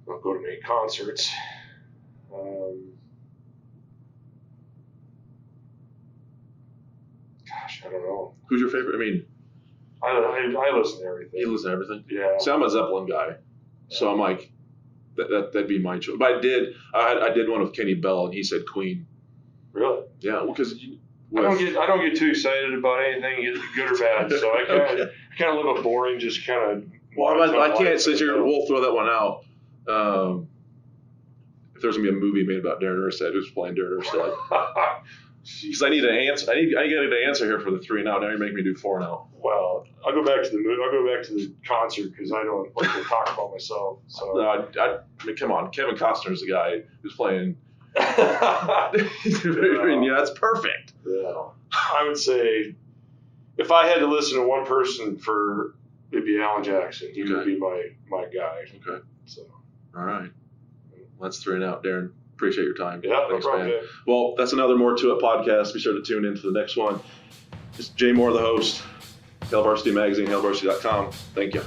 I'll go to many concerts. Gosh, I don't know. Who's your favorite? I mean, I listen to everything. you listen to everything? Yeah. See, I'm a Zeppelin guy, so I'm like, that'd be my choice. But I did one with Kenny Bell, and he said Queen. Really? Yeah, because I don't get too excited about anything, good or bad. So I kind of live a boring, just kind of. Well, I can't sit here. We'll throw that one out. If there's gonna be a movie made about Darin Erstad, who's playing Darin Erstad? Because I need an answer. I get an answer here for the 3 now. Now you're making me do 4 now. Well, I'll go back to the movie. I'll go back to the concert because I don't like to talk about myself. So. No, I mean, come on. Kevin Costner's the guy who's playing. I mean, yeah, that's perfect. Yeah. I would say if I had to listen to one person it'd be Alan Jackson. He would be my guy. Okay. So. All right. That's 3 out, Darin. Appreciate your time. Yeah, thanks, no problem, man. Jay. Well, that's another More To It podcast. Be sure to tune into the next one. It's Jay Moore, the host. Hail Varsity Magazine, hailvarsity.com. Thank you.